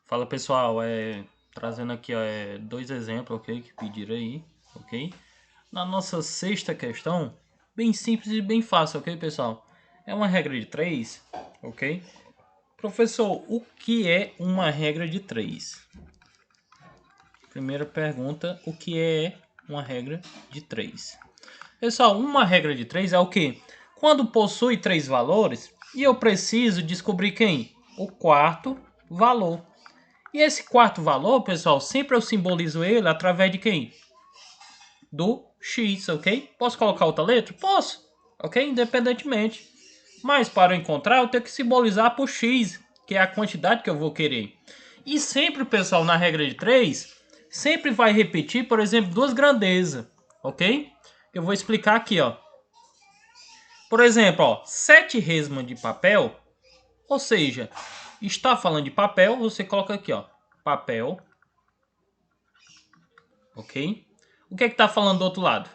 Fala pessoal, trazendo aqui dois exemplos, ok, que pediram aí, ok? Na nossa sexta questão, bem simples e bem fácil, ok pessoal? É uma regra de 3, ok? Professor, o que é uma regra de 3? Primeira pergunta, o que é uma regra de 3? Pessoal, uma regra de 3 é o que? Quando possui 3 valores e eu preciso descobrir quem? O quarto valor. E esse quarto valor, pessoal, sempre eu simbolizo ele através de quem? Do X, ok? Posso colocar outra letra? Posso, ok? Independentemente. Mas para eu encontrar, eu tenho que simbolizar por X, que é a quantidade que eu vou querer. E sempre, pessoal, na regra de 3, sempre vai repetir, por exemplo, duas grandezas, ok? Eu vou explicar aqui, ó. Por exemplo, ó, 7 resmas de papel, ou seja, está falando de papel, você coloca aqui, ó, papel. Ok? O que é que tá falando do outro lado?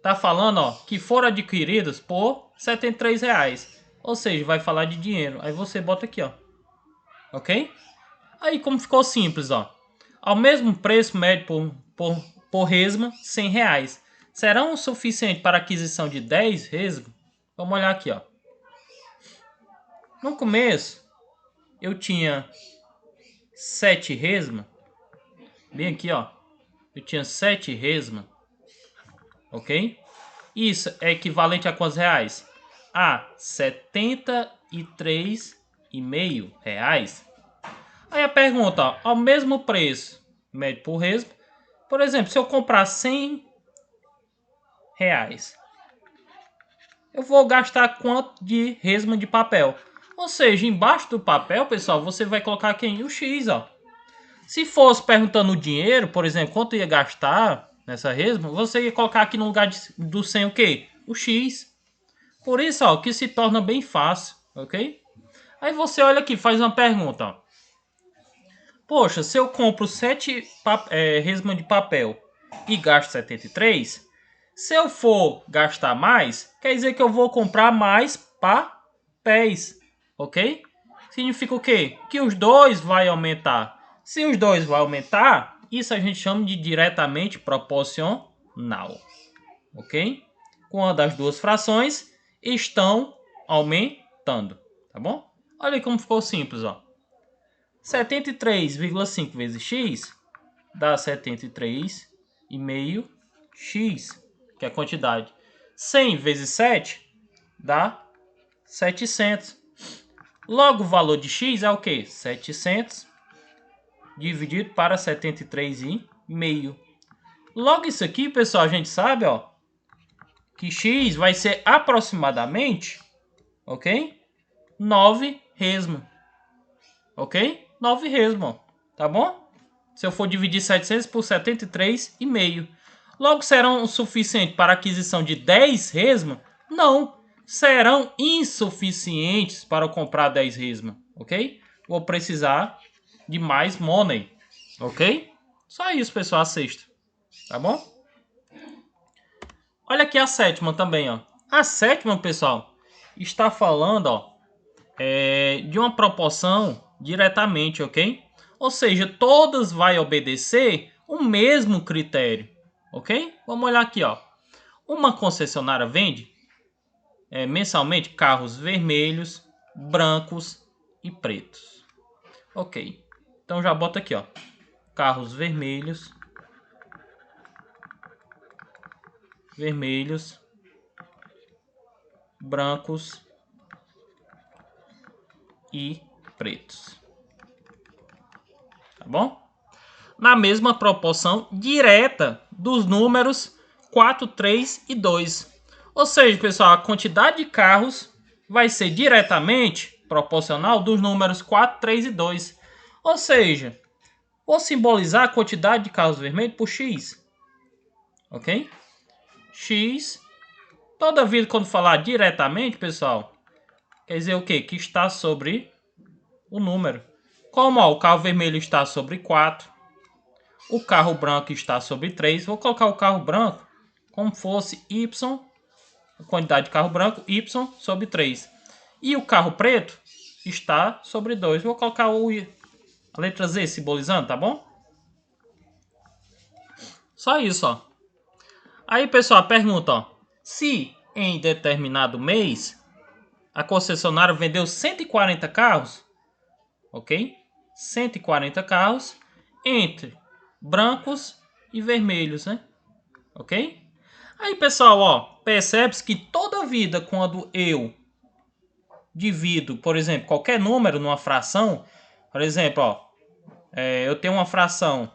Tá falando, ó, que foram adquiridos por R$ 73. Ou seja, vai falar de dinheiro. Aí você bota aqui, ó. Ok? Aí como ficou simples, ó. Ao mesmo preço médio por resma, R$ 100. Serão o suficiente para a aquisição de 10 resmas? Vamos olhar aqui, ó. No começo, eu tinha 7 resmas. Bem aqui, ó. Eu tinha 7 resmas. Ok? Isso é equivalente a quantos reais? A R$ 73,5. Aí a pergunta, ó, ao mesmo preço, médio por resma, por exemplo, se eu comprar R$ 100, eu vou gastar quanto de resma de papel? Ou seja, embaixo do papel, pessoal, você vai colocar quem? O X, ó. Se fosse perguntando o dinheiro, por exemplo, quanto ia gastar nessa resma, você ia colocar aqui no lugar do 100 o quê? O X. Por isso, ó, que se torna bem fácil, ok? Aí você olha aqui, faz uma pergunta, ó. Poxa, se eu compro 7 resmas de papel e gasto 73, se eu for gastar mais, quer dizer que eu vou comprar mais papéis, ok? Significa o quê? Que os dois vai aumentar. Se os dois vai aumentar, isso a gente chama de diretamente proporcional, ok? Quando as duas frações estão aumentando, tá bom? Olha aí como ficou simples, ó. 73,5 vezes x dá 73,5x, que é a quantidade. 100 vezes 7 dá 700. Logo, o valor de x é o quê? 700 dividido para 73,5. Logo, isso aqui, pessoal, a gente sabe, ó, que x vai ser aproximadamente, ok? 9 resmas, ok? 9 resmas, tá bom? Se eu for dividir 700 por 73,5. Logo, serão o suficiente para a aquisição de 10 resmas? Não, serão insuficientes para eu comprar 10 resmas, ok? Vou precisar de mais money, ok? Só isso, pessoal, a sexta, tá bom? Olha aqui a sétima também, ó. A sétima, pessoal, está falando, ó, de uma proporção diretamente, ok? Ou seja, todas vai obedecer o mesmo critério, ok? Vamos olhar aqui, ó. Uma concessionária vende mensalmente carros vermelhos, brancos e pretos, ok? Então já bota aqui, ó, carros vermelhos, brancos e pretos, tá bom? Na mesma proporção direta dos números 4, 3 e 2. Ou seja, pessoal, a quantidade de carros vai ser diretamente proporcional dos números 4, 3 e 2. Ou seja, vou simbolizar a quantidade de carros vermelhos por X. Ok? X. Toda vida quando falar diretamente, pessoal, quer dizer o quê? Que está sobre o número. Como ó, o carro vermelho está sobre 4. O carro branco está sobre 3. Vou colocar o carro branco como fosse Y, a quantidade de carro branco, Y sobre 3. E o carro preto está sobre 2. Vou colocar Letra Z simbolizando, tá bom? Só isso, ó. Aí, pessoal, pergunta, ó. Se em determinado mês a concessionária vendeu 140 carros, ok? 140 carros entre brancos e vermelhos, né? Ok? Aí, pessoal, ó, percebe-se que toda vida quando eu divido, por exemplo, qualquer número numa fração, por exemplo, ó, eu tenho uma fração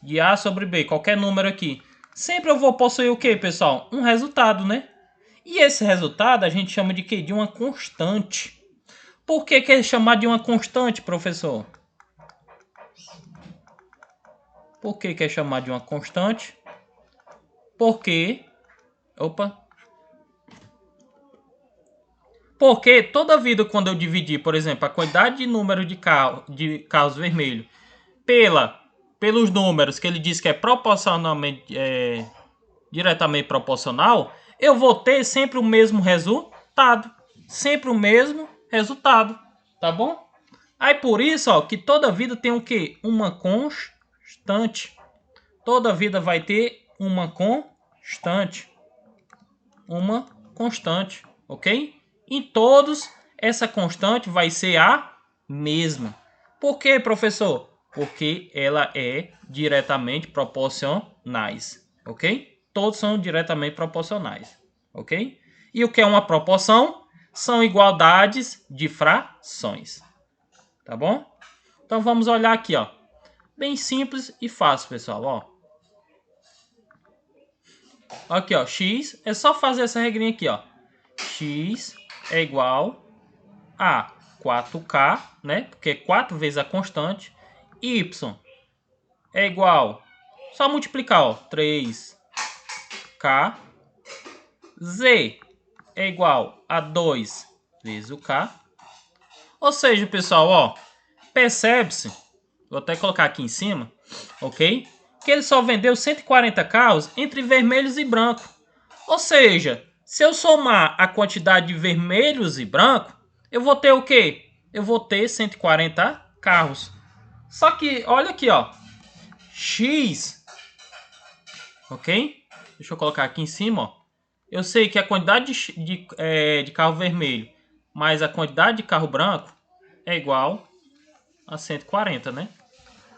de A sobre B, qualquer número aqui, sempre eu vou possuir o que, pessoal? Um resultado, né? E esse resultado a gente chama de quê? De uma constante. Por que é chamado de uma constante, professor? Por que é chamado de uma constante? Porque... Opa! Porque toda vida quando eu dividir, por exemplo, a quantidade de número de carros vermelhos pelos números que ele diz que é proporcionalmente, diretamente proporcional, eu vou ter sempre o mesmo resultado. Sempre o mesmo resultado, tá bom? Aí por isso, ó, que toda vida tem o quê? Uma constante. Toda vida vai ter uma constante. Uma constante, ok? Em todos, essa constante vai ser a mesma. Por quê, professor? Porque ela é diretamente proporcionais, ok? Todos são diretamente proporcionais, ok? E o que é uma proporção? São igualdades de frações, tá bom? Então vamos olhar aqui, ó. Bem simples e fácil, pessoal, ó. Aqui, ó, x, é só fazer essa regrinha aqui, ó. X é igual a 4k, né? Porque é 4 vezes a constante. Y é igual, só multiplicar, ó, 3k. Z é igual a 2 vezes o k. Ou seja, pessoal, ó, percebe-se, vou até colocar aqui em cima, ok? Que ele só vendeu 140 carros entre vermelhos e brancos. Ou seja, se eu somar a quantidade de vermelhos e brancos, eu vou ter o quê? Eu vou ter 140 carros. Só que, olha aqui, ó. X, ok? Deixa eu colocar aqui em cima, ó. Eu sei que a quantidade de carro vermelho mais a quantidade de carro branco é igual a 140, né?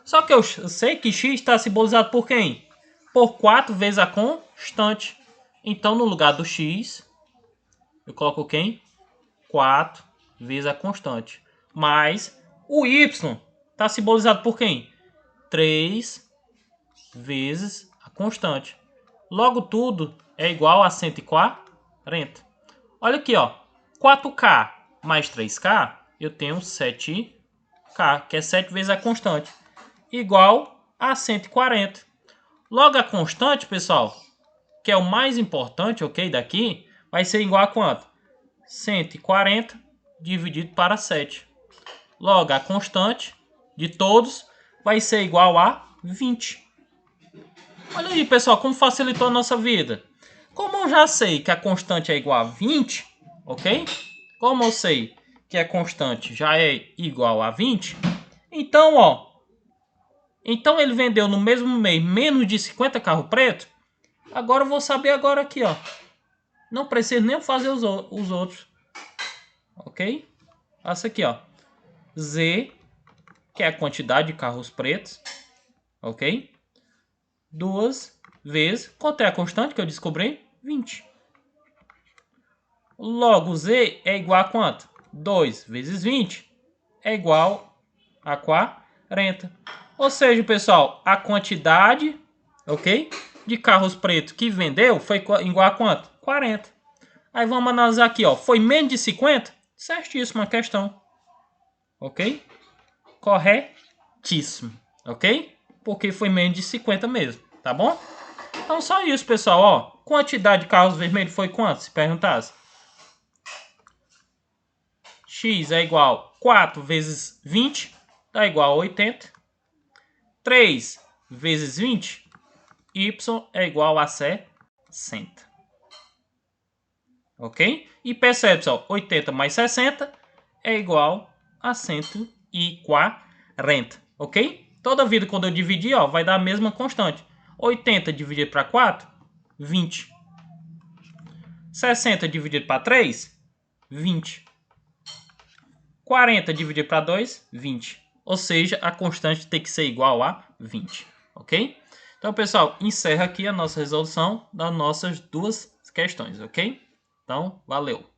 Só que eu sei que x está simbolizado por quem? Por 4 vezes a constante. Então, no lugar do x, eu coloco quem? 4 vezes a constante. Mais o y está simbolizado por quem? 3 vezes a constante. Logo, tudo é igual a 140. Olha aqui, ó. 4k mais 3k, eu tenho 7k, que é 7 vezes a constante, igual a 140. Logo, a constante, pessoal, que é o mais importante, ok, daqui, vai ser igual a quanto? 140 dividido para 7. Logo, a constante de todos vai ser igual a 20. Olha aí, pessoal, como facilitou a nossa vida. Como eu já sei que a constante é igual a 20, ok? Como eu sei que a constante já é igual a 20, então, ó, então ele vendeu no mesmo mês menos de 50 carros pretos. Agora eu vou saber agora aqui, ó. Não preciso nem fazer os outros. Ok? Essa aqui, ó. Z, que é a quantidade de carros pretos. Ok? 2 vezes. Quanto é a constante que eu descobri? 20. Logo, Z é igual a quanto? 2 vezes 20 é igual a 40. Ou seja, pessoal, a quantidade, ok, de carros pretos que vendeu foi igual a quanto? 40. Aí vamos analisar aqui, ó. Foi menos de 50? Certíssima a questão. Ok? Corretíssimo. Ok? Porque foi menos de 50 mesmo. Tá bom? Então só isso, pessoal. Ó, quantidade de carros vermelhos foi quanto? Se perguntasse. X é igual a 4 vezes 20. Dá igual a 80. 3 vezes 20. Y é igual a 60. Ok? E percebe, pessoal, 80 mais 60 é igual a 140. ok? Toda vida quando eu dividir, ó, vai dar a mesma constante. 80 dividido para 4, 20. 60 dividido para 3, 20. 40 dividido para 2, 20. Ou seja, a constante tem que ser igual a 20, ok? Então, pessoal, encerra aqui a nossa resolução das nossas duas questões, ok? Então, valeu!